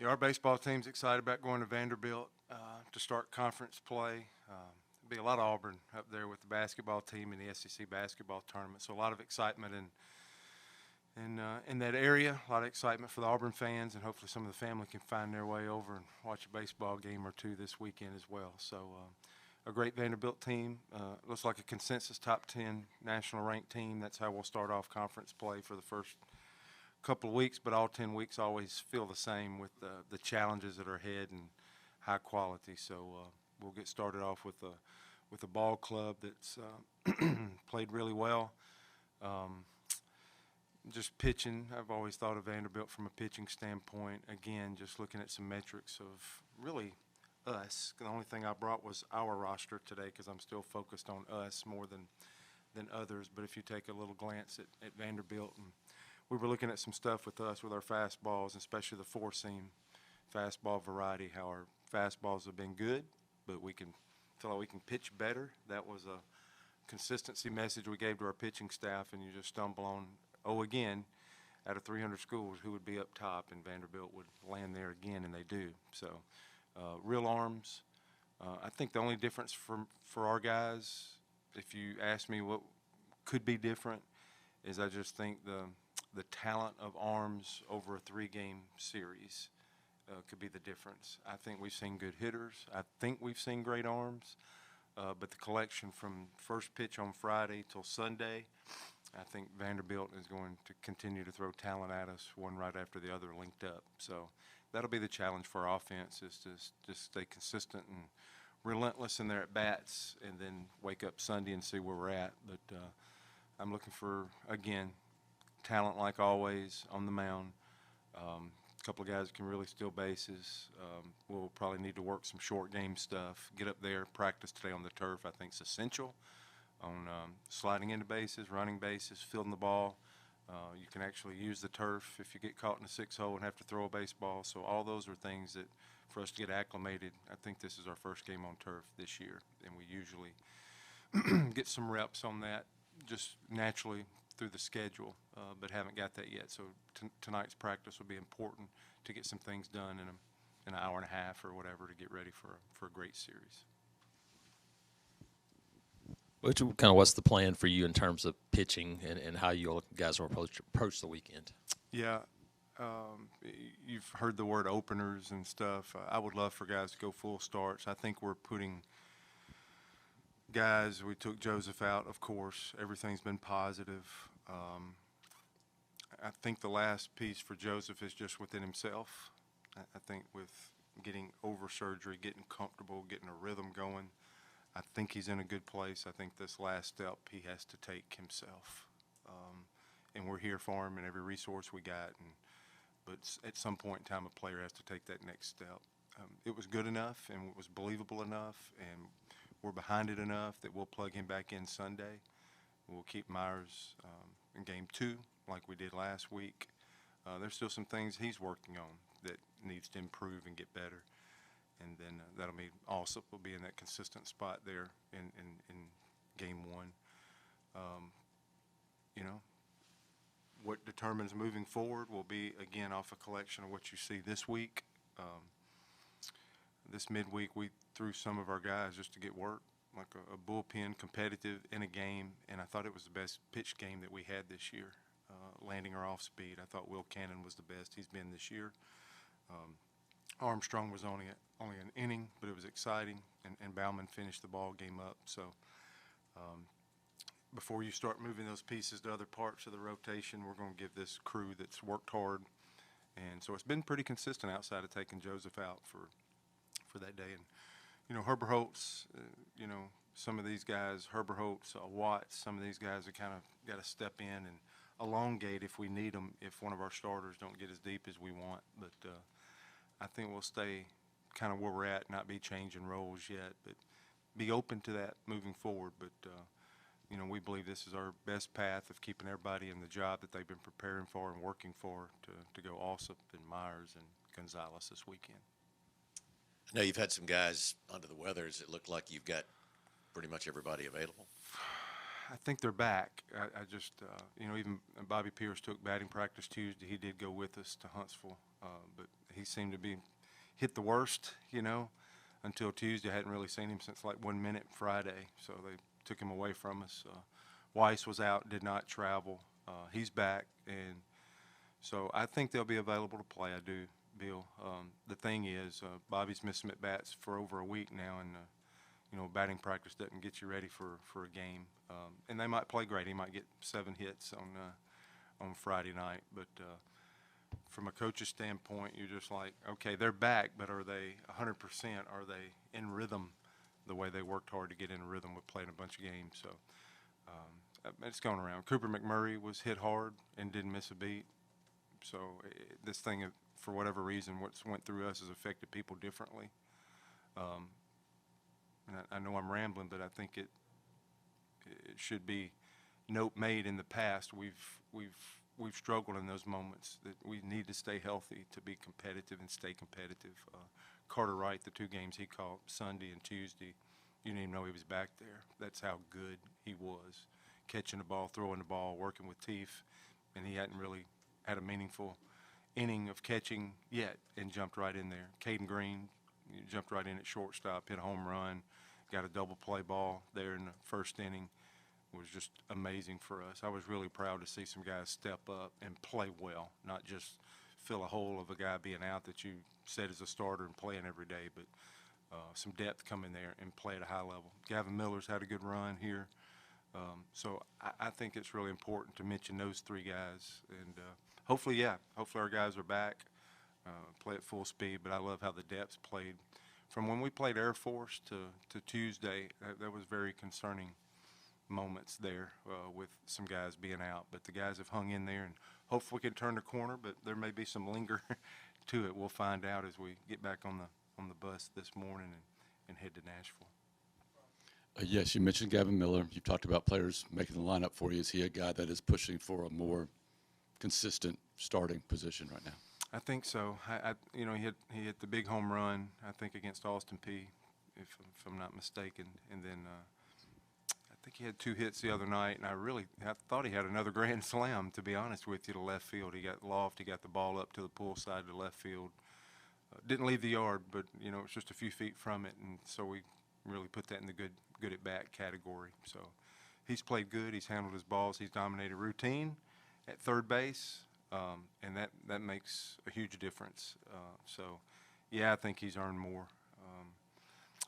Yeah, our baseball team's excited about going to Vanderbilt to start conference play. There'll be a lot of Auburn up there with the basketball team in the SEC basketball tournament, so a lot of excitement in that area. A lot of excitement for the Auburn fans, and hopefully some of the family can find their way over and watch a baseball game or two this weekend as well. So a great Vanderbilt team. Looks like a consensus top 10 national ranked team. That's how we'll start off conference play for the first couple of weeks, but all 10 weeks always feel the same with the challenges that are ahead and high quality. So we'll get started off with a ball club that's played really well. Just pitching, I've always thought of Vanderbilt from a pitching standpoint. Again, just looking at some metrics of really us. The only thing I brought was our roster today because I'm still focused on us more than others. But if you take a little glance at Vanderbilt, and we were looking at some stuff with us with our fastballs, especially the four-seam fastball variety, how our fastballs have been good, but we can feel like we can pitch better. That was a consistency message we gave to our pitching staff, and you just stumble on, again, out of 300 schools, who would be up top, and Vanderbilt would land there again, and they do. So real arms. I think the only difference for our guys, if you ask me what could be different, is I just think the talent of arms over a three-game series could be the difference. I think we've seen good hitters. I think we've seen great arms. But the collection from first pitch on Friday till Sunday, I think Vanderbilt is going to continue to throw talent at us, one right after the other, linked up. So that'll be the challenge for our offense, is to just stay consistent and relentless in their at-bats, and then wake up Sunday and see where we're at. But I'm looking for, again, talent like always on the mound. A couple of guys can really steal bases. We'll probably need to work some short game stuff. Get up there, practice today on the turf. I think it's essential on sliding into bases, running bases, fielding the ball. You can actually use the turf if you get caught in a six-hole and have to throw a baseball. So all those are things that, for us to get acclimated, I think this is our first game on turf this year, and we usually get some reps on that just naturally through the schedule, but haven't got that yet. So tonight's practice will be important to get some things done in an hour and a half or whatever to get ready for a great series. What's the plan for you in terms of pitching and how you guys will approach the weekend? Yeah, you've heard the word openers and stuff. I would love for guys to go full starts. I think we're putting guys, we took Joseph out, of course. Everything's been positive. I think the last piece for Joseph is just within himself. I think with getting over surgery, getting comfortable, getting a rhythm going, I think he's in a good place. I think this last step he has to take himself. And we're here for him and every resource we got. But at some point in time, a player has to take that next step. It was good enough and it was believable enough, and we're behind it enough that we'll plug him back in Sunday. We'll keep Myers in game 2 like we did last week. There's still some things he's working on that needs to improve and get better. And then that'll be also will be in that consistent spot there in game 1. What determines moving forward will be, again, off a collection of what you see this week. This midweek we threw some of our guys just to get work, like a bullpen, competitive in a game, and I thought it was the best pitch game that we had this year, landing our off speed. I thought Will Cannon was the best he's been this year. Armstrong was only an inning, but it was exciting, and Bauman finished the ball game up. So before you start moving those pieces to other parts of the rotation, we're going to give this crew that's worked hard. And so it's been pretty consistent outside of taking Joseph out for that day. And, Herbert Holtz, some of these guys, Herbert Holtz, Watts, some of these guys have kind of got to step in and elongate if we need them, if one of our starters don't get as deep as we want. But I think we'll stay kind of where we're at, not be changing roles yet, but be open to that moving forward. But, we believe this is our best path of keeping everybody in the job that they've been preparing for and working for to go Alsop and Myers and Gonzalez this weekend. I know you've had some guys under the weather. Does it look like you've got pretty much everybody available? I think they're back. I just, even Bobby Pierce took batting practice Tuesday. He did go with us to Huntsville, but he seemed to be hit the worst, until Tuesday. I hadn't really seen him since like 1 minute Friday, so they took him away from us. Weiss was out, did not travel. He's back, and so I think they'll be available to play. I do, Bill. The thing is, Bobby's missed some at bats for over a week now, and batting practice doesn't get you ready for a game. And they might play great. He might get 7 hits on Friday night, but from a coach's standpoint, you're just like, okay, they're back, but are they 100%? Are they in rhythm the way they worked hard to get in rhythm with playing a bunch of games? So it's going around. Cooper McMurray was hit hard and didn't miss a beat. So this thing, for whatever reason, what's went through us has affected people differently. And I know I'm rambling, but I think it should be note made in the past. We've struggled in those moments that we need to stay healthy to be competitive and stay competitive. Carter Wright, the 2 games he caught, Sunday and Tuesday, you didn't even know he was back there. That's how good he was, catching the ball, throwing the ball, working with teeth, and he hadn't really had a meaningful inning of catching yet and jumped right in there. Caden Green jumped right in at shortstop, hit a home run, got a double play ball there in the first inning. It was just amazing for us. I was really proud to see some guys step up and play well, not just fill a hole of a guy being out that you said is a starter and playing every day, but some depth come in there and play at a high level. Gavin Miller's had a good run here. So I think it's really important to mention those 3 guys. And hopefully our guys are back, play at full speed. But I love how the depth's played. From when we played Air Force to Tuesday, that was very concerning moments there with some guys being out. But the guys have hung in there, and hopefully we can turn the corner. But there may be some linger to it. We'll find out as we get back on the bus this morning and head to Nashville. Yes, you mentioned Gavin Miller. You've talked about players making the lineup for you. Is he a guy that is pushing for a more consistent starting position right now? I think so. He hit the big home run, I think, against Austin Peay, if I'm not mistaken. And then I think he had 2 hits the other night, and I thought he had another grand slam, to be honest with you, to left field. He got loft, he got the ball up to the pull side to left field. Didn't leave the yard, but, it's just a few feet from it, and so we really put that in the good at bat category. So he's played good. He's handled his balls. He's dominated routine at third base, and that makes a huge difference. So, I think he's earned more.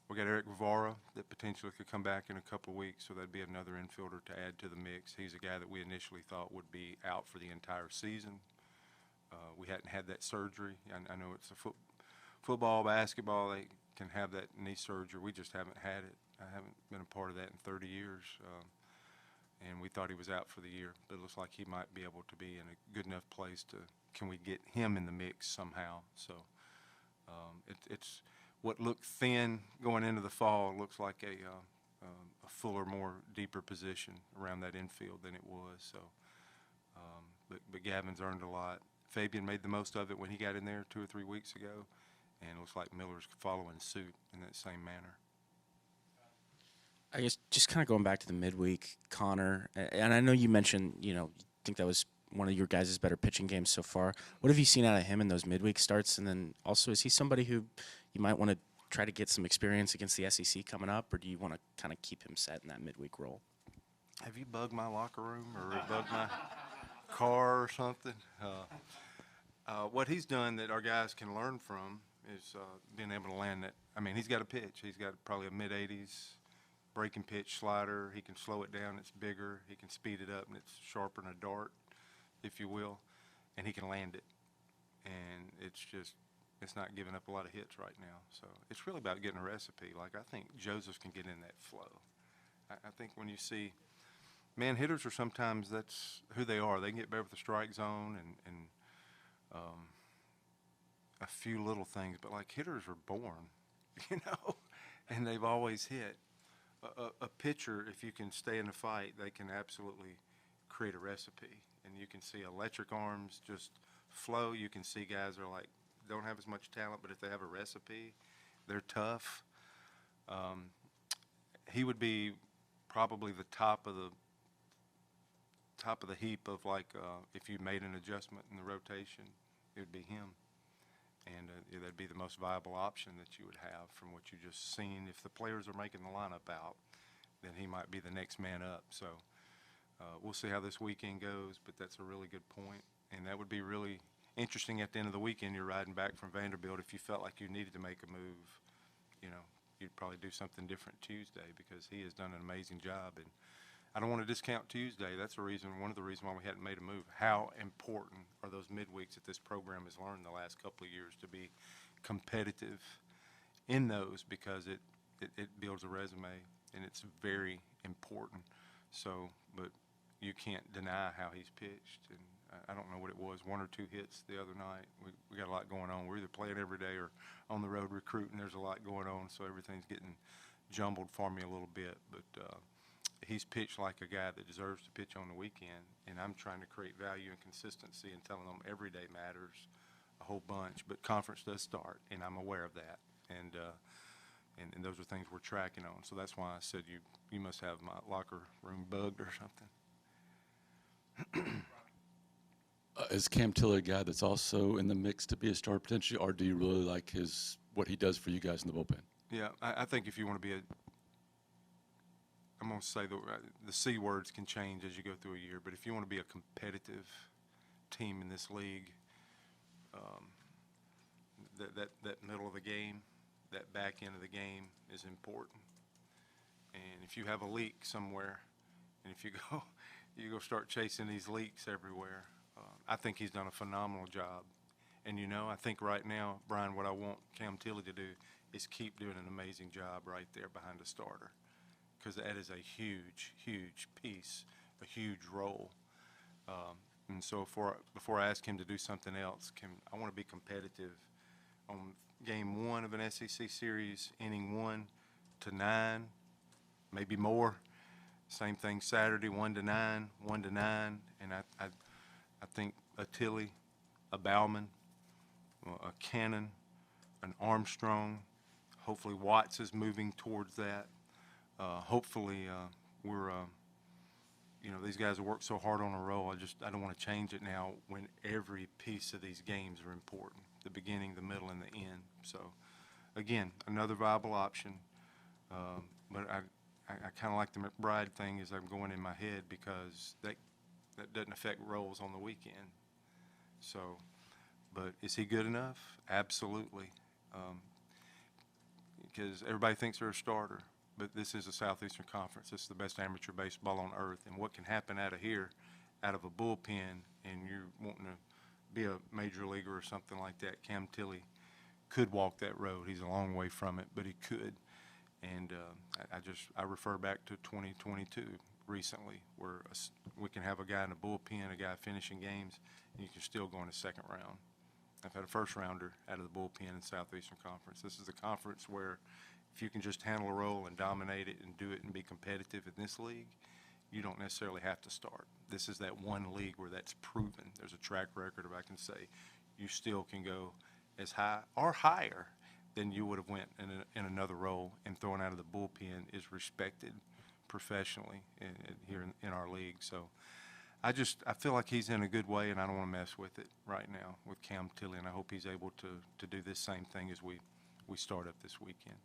We got Eric Guevara that potentially could come back in a couple of weeks, so that'd be another infielder to add to the mix. He's a guy that we initially thought would be out for the entire season. We hadn't had that surgery. I know it's a football, basketball, they can have that knee surgery. We just haven't had it. I haven't been a part of that in 30 years. And we thought he was out for the year, but it looks like he might be able to be in a good enough place can we get him in the mix somehow? So it's what looked thin going into the fall looks like a fuller, more deeper position around that infield than it was. So, but Gavin's earned a lot. Fabian made the most of it when he got in there 2 or 3 weeks ago, and it looks like Miller's following suit in that same manner. I guess just kind of going back to the midweek, Connor, and I know you mentioned, you think that was one of your guys' better pitching games so far. What have you seen out of him in those midweek starts? And then also, is he somebody who you might want to try to get some experience against the SEC coming up, or do you want to kind of keep him set in that midweek role? Have you bugged my locker room or bugged my car or something? What he's done that our guys can learn from is being able to land that. I mean, he's got a pitch. He's got probably a mid-80s breaking pitch slider. He can slow it down. It's bigger. He can speed it up, and it's sharper than a dart, if you will. And he can land it. And it's not giving up a lot of hits right now. So it's really about getting a recipe. Like, I think Joseph can get in that flow. I think when you see hitters are sometimes that's who they are. They can get better with the strike zone and a few little things, but like hitters are born, and they've always hit. A pitcher, if you can stay in the fight, they can absolutely create a recipe. And you can see electric arms just flow. You can see guys are like, don't have as much talent, but if they have a recipe, they're tough. He would be probably the top of the heap of like if you made an adjustment in the rotation, it would be him. And you that'd be the most viable option that you would have from what you just seen. If the players are making the lineup out, then he might be the next man up. So we'll see how this weekend goes, but that's a really good point. And that would be really interesting at the end of the weekend. You're riding back from Vanderbilt. If you felt like you needed to make a move, you know, you'd probably do something different Tuesday, because he has done an amazing job. And I don't want to discount Tuesday. That's one of the reasons why we hadn't made a move. How important are those midweeks that this program has learned the last couple of years to be competitive in those, because it builds a resume, and it's very important. So, but you can't deny how he's pitched. And I don't know what it was, 1 or 2 hits the other night. We got a lot going on. We're either playing every day or on the road recruiting. There's a lot going on, so everything's getting jumbled for me a little bit. But he's pitched like a guy that deserves to pitch on the weekend, and I'm trying to create value and consistency and telling them every day matters a whole bunch. But conference does start, and I'm aware of that. And those are things we're tracking on. So that's why I said you must have my locker room bugged or something. Is Cam Tilley a guy that's also in the mix to be a star potentially, or do you really like what he does for you guys in the bullpen? Yeah, I think if you want to be I'm going to say the C words can change as you go through a year, but if you want to be a competitive team in this league, that middle of the game, that back end of the game is important. And if you have a leak somewhere, and if you go start chasing these leaks everywhere, I think he's done a phenomenal job. And I think right now, Brian, what I want Cam Tilley to do is keep doing an amazing job right there behind the starter, because that is a huge, huge piece, a huge role. And so before I ask him to do something else, I want to be competitive on game 1 of an SEC series, inning 1 to 9, maybe more. Same thing Saturday, 1 to 9, 1 to 9. And I think a Tilley, a Bauman, a Cannon, an Armstrong, hopefully Watts is moving towards that. Hopefully these guys have worked so hard on a roll. I don't want to change it now when every piece of these games are important, the beginning, the middle, and the end. So, again, another viable option. But I kind of like the McBride thing as I'm going in my head, because that doesn't affect roles on the weekend. So, but is he good enough? Absolutely. Because everybody thinks they're a starter, but this is a Southeastern Conference. This is the best amateur baseball on earth. And what can happen out of here, out of a bullpen, and you're wanting to be a major leaguer or something like that, Cam Tilley could walk that road. He's a long way from it, but he could. And I refer back to 2022 recently, where we can have a guy in the bullpen, a guy finishing games, and you can still go in the second round. I've had a first rounder out of the bullpen in Southeastern Conference. This is a conference where if you can just handle a role and dominate it and do it and be competitive in this league, you don't necessarily have to start. This is that one league where that's proven. There's a track record of, I can say, you still can go as high or higher than you would have went in another role, and throwing out of the bullpen is respected professionally here in our league. So I feel like he's in a good way, and I don't want to mess with it right now with Cam Tilley, and I hope he's able to do this same thing as we start up this weekend.